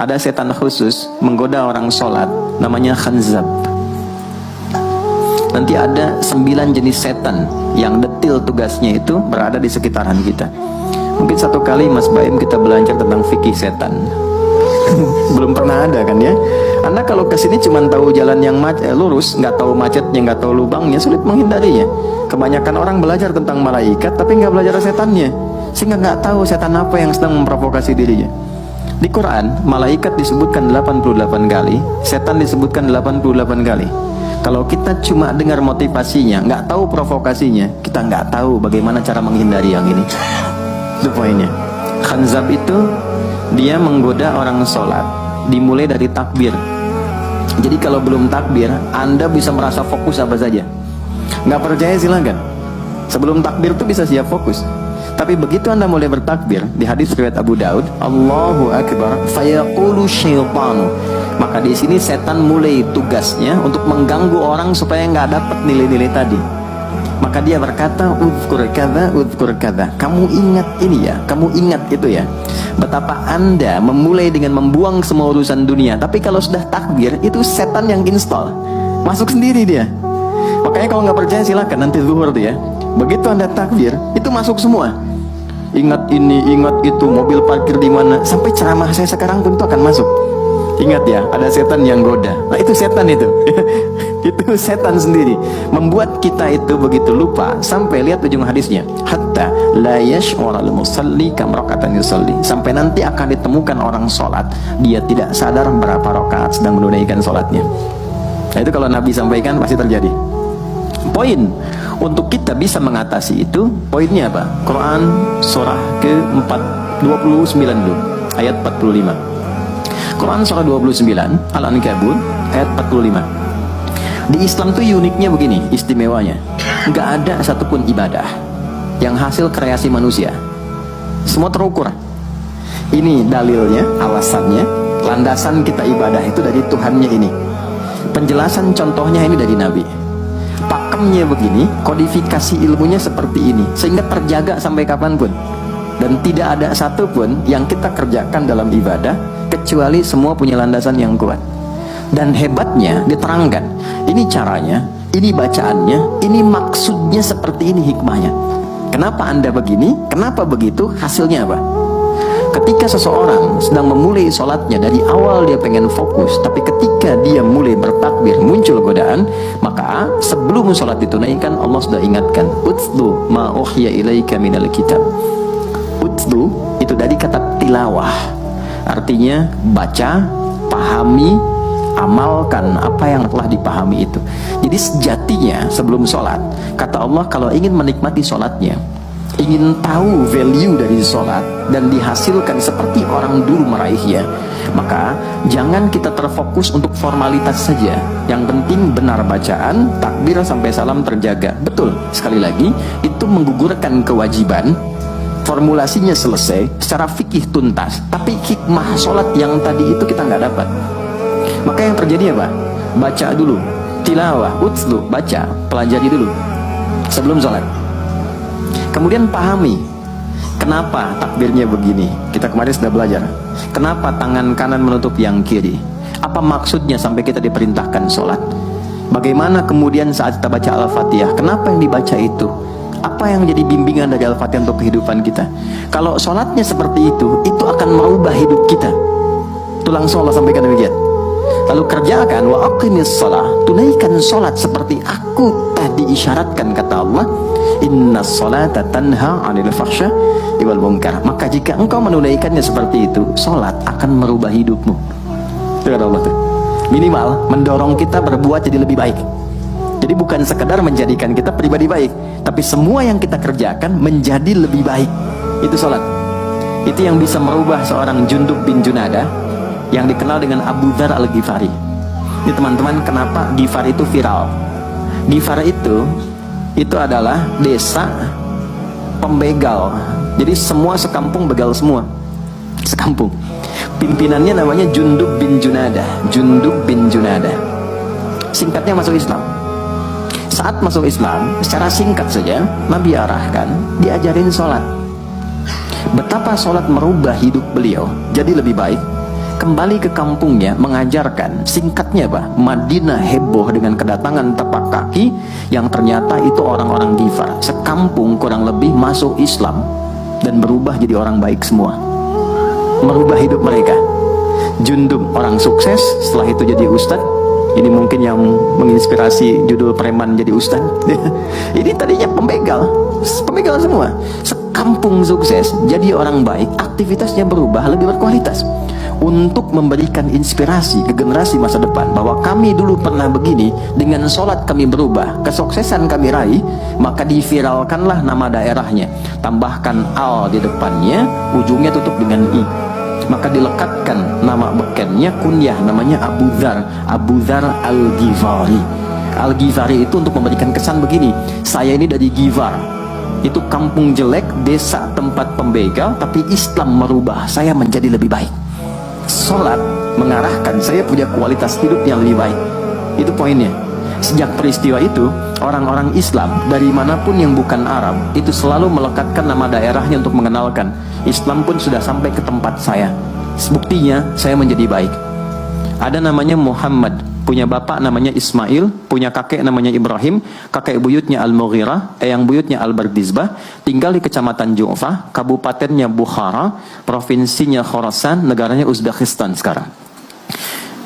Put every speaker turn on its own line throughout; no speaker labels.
ada setan khusus menggoda orang sholat, namanya khanzab. Nanti ada 9 jenis setan yang detil tugasnya itu berada di sekitaran kita. Mungkin satu kali Mas Baim kita belajar tentang fikih setan. Belum pernah ada kan ya. Anda kalau kesini cuma tahu jalan yang lurus, nggak tahu macetnya, nggak tahu lubangnya, sulit menghindarinya. Kebanyakan orang belajar tentang malaikat tapi nggak belajar setannya, sehingga nggak tahu setan apa yang sedang memprovokasi dirinya. Di Quran, malaikat disebutkan 88 kali, setan disebutkan 88 kali. Kalau kita cuma dengar motivasinya, nggak tahu provokasinya, kita nggak tahu bagaimana cara menghindari yang ini. Itu poinnya. Khanzab itu dia menggoda orang sholat, dimulai dari takbir. Jadi kalau belum takbir, Anda bisa merasa fokus apa saja. Nggak percaya silakan. Sebelum takbir tuh bisa siap fokus. Tapi begitu Anda mulai bertakbir, di hadis riwayat Abu Daud, Allahu Akbar, fayaqulu syaitanu. Maka di sini setan mulai tugasnya untuk mengganggu orang supaya nggak dapat nilai-nilai tadi. Maka dia berkata, udhkur kadza. Kamu ingat ini ya, kamu ingat itu ya. Betapa Anda memulai dengan membuang semua urusan dunia. Tapi kalau sudah takbir, itu setan yang install, masuk sendiri dia. Makanya kalau nggak percaya silakan nanti zuhur tuh ya. Begitu Anda takbir, itu masuk semua. Ingat ini, ingat itu, mobil parkir di mana, sampai ceramah saya sekarang pun itu akan masuk. Ingat ya, ada setan yang goda. Nah itu setan itu. Itu setan sendiri membuat kita itu begitu lupa. Sampai lihat ujung hadisnya, hatta la yash'urul musalli kam raka'atan yusalli. Sampai nanti akan ditemukan orang sholat, dia tidak sadar berapa rakaat sedang menunaikan sholatnya. Nah itu kalau Nabi sampaikan pasti terjadi. Poin untuk kita bisa mengatasi itu, poinnya apa? Quran surah ke-29 dulu, ayat 45. Quran surah 29 Al-Ankabut ayat 45. Di Islam tuh uniknya begini, istimewanya, nggak ada satupun ibadah yang hasil kreasi manusia. Semua terukur. Ini dalilnya, alasannya, landasan kita ibadah itu dari Tuhannya ini. Penjelasan contohnya ini dari Nabi. Pakemnya begini, kodifikasi ilmunya seperti ini, sehingga terjaga sampai kapanpun. Dan tidak ada satupun yang kita kerjakan dalam ibadah kecuali semua punya landasan yang kuat. Dan hebatnya diterangkan, ini caranya, ini bacaannya, ini maksudnya seperti ini, hikmahnya. Kenapa Anda begini, kenapa begitu, hasilnya apa? Ketika seseorang sedang memulai sholatnya, dari awal dia pengen fokus, tapi ketika dia mulai bertakbir muncul godaan, maka sebelum sholat ditunaikan Allah sudah ingatkan, utlu ma uhiya ilaika minal kitab. Utlu itu dari kata tilawah, artinya baca, pahami, amalkan apa yang telah dipahami itu. Jadi sejatinya sebelum sholat, kata Allah, kalau ingin menikmati sholatnya, ingin tahu value dari sholat dan dihasilkan seperti orang dulu meraihnya, maka jangan kita terfokus untuk formalitas saja. Yang penting benar bacaan, takbir sampai salam terjaga. Betul, sekali lagi itu menggugurkan kewajiban. Formulasinya selesai, secara fikih tuntas, tapi hikmah sholat yang tadi itu kita nggak dapat. Maka yang terjadi apa? Baca dulu, tilawah, utlu, baca, pelajari dulu sebelum sholat. Kemudian pahami kenapa takbirnya begini. Kita kemarin sudah belajar. Kenapa tangan kanan menutup yang kiri? Apa maksudnya sampai kita diperintahkan sholat? Bagaimana kemudian saat kita baca Al-Fatihah? Kenapa yang dibaca itu? Apa yang menjadi bimbingan dari Al-Fatihah untuk kehidupan kita? Kalau sholatnya seperti itu akan merubah hidup kita. Itu langsung Allah sampaikan demikian. Lalu kerjakan, wa aqimis shalah, tunaikan sholat seperti aku tadi isyaratkan, kata Allah, inna sholata tanha 'anil fahsya wal munkar. Maka jika engkau menunaikannya seperti itu, sholat akan merubah hidupmu. Itu kata Allah tuh. Minimal mendorong kita berbuat jadi lebih baik. Jadi bukan sekedar menjadikan kita pribadi baik, tapi semua yang kita kerjakan menjadi lebih baik. Itu sholat. Itu yang bisa merubah seorang Jundub bin Junadah yang dikenal dengan Abu Dzar Al-Ghifari. Ini teman-teman, kenapa Ghifar itu viral? Ghifar itu adalah desa pembegal. Jadi semua sekampung begal semua. Sekampung. Pimpinannya namanya Jundub bin Junadah. Jundub bin Junadah. Singkatnya masuk Islam. Saat masuk Islam, secara singkat saja Nabi arahkan, diajarin sholat. Betapa sholat merubah hidup beliau jadi lebih baik. kembali ke kampungnya mengajarkan. Singkatnya Pak, Madinah heboh dengan kedatangan tapak kaki yang ternyata itu orang-orang Ghifar. Sekampung kurang lebih masuk Islam dan berubah jadi orang baik semua, merubah hidup mereka. Jundub orang sukses, setelah itu jadi ustadz. Ini mungkin yang menginspirasi judul preman jadi ustadz. Ini tadinya pembegal semua. Sekampung sukses, jadi orang baik, aktivitasnya berubah lebih berkualitas. Untuk memberikan inspirasi ke generasi masa depan bahwa kami dulu pernah begini, dengan sholat kami berubah, kesuksesan kami raih, maka diviralkanlah nama daerahnya, tambahkan al di depannya, ujungnya tutup dengan i, maka dilekatkan nama bekennya, kunyah, namanya Abu Dzar Al-Ghifari. Al-Ghifari itu untuk memberikan kesan begini, saya ini dari Ghifar, itu kampung jelek, desa tempat pembegal, tapi Islam merubah saya menjadi lebih baik. Sholat mengarahkan saya punya kualitas hidup yang lebih baik. Itu poinnya. Sejak peristiwa itu, orang-orang Islam dari manapun yang bukan Arab itu selalu melekatkan nama daerahnya untuk mengenalkan. Islam pun sudah sampai ke tempat saya. Buktinya saya menjadi baik. Ada namanya Muhammad, punya bapak namanya Ismail, punya kakek namanya Ibrahim, kakek buyutnya Al-Mughirah, eyang buyutnya Al-Bardizbah, tinggal di kecamatan Ju'fah, kabupatennya Bukhara, provinsinya Khorasan, negaranya Uzbekistan sekarang.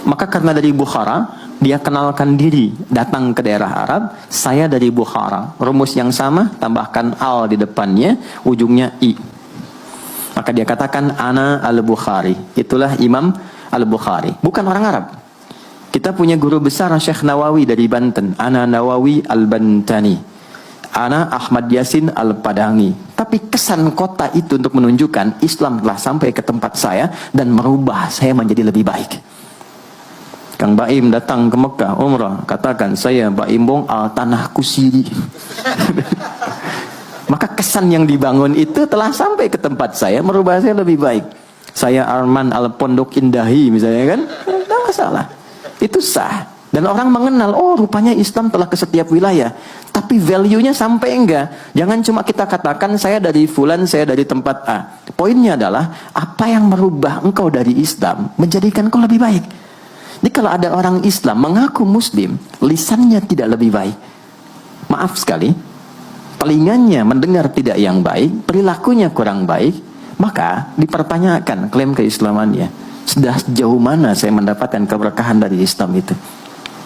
Maka karena dari Bukhara, dia kenalkan diri, datang ke daerah Arab, saya dari Bukhara. Rumus yang sama, tambahkan al di depannya, ujungnya i. Maka dia katakan ana al-Bukhari. Itulah Imam al-Bukhari. Bukan orang Arab. Kita punya guru besar Syekh Nawawi dari Banten. Ana Nawawi al-Bantani. Ana Ahmad Yasin al-Padangi. Tapi kesan kota itu untuk menunjukkan Islam telah sampai ke tempat saya dan merubah saya menjadi lebih baik. Kang Baim datang ke Mekah umrah, katakan saya Baim Bong al tanahku siri. Maka kesan yang dibangun itu telah sampai ke tempat saya, merubah saya lebih baik. Saya Arman al Pondok Indahi misalnya kan, tidak masalah. Itu sah. Dan orang mengenal, oh rupanya Islam telah ke setiap wilayah. Tapi value-nya sampai enggak. Jangan cuma kita katakan saya dari fulan, saya dari tempat A. Poinnya adalah, apa yang merubah engkau dari Islam menjadikan engkau lebih baik. Jadi kalau ada orang Islam mengaku Muslim, lisannya tidak lebih baik, maaf sekali, telingannya mendengar tidak yang baik, perilakunya kurang baik, maka dipertanyakan klaim keislamannya. Sudah sejauh mana saya mendapatkan keberkahan dari Islam itu?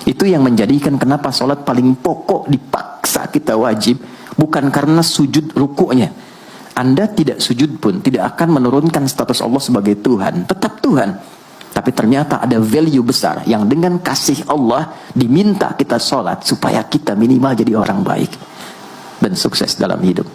Itu yang menjadikan kenapa sholat paling pokok dipaksa kita wajib, bukan karena sujud rukuknya. Anda tidak sujud pun tidak akan menurunkan status Allah sebagai Tuhan, tetap Tuhan. Tapi ternyata ada value besar yang dengan kasih Allah diminta kita sholat supaya kita minimal jadi orang baik dan sukses dalam hidup.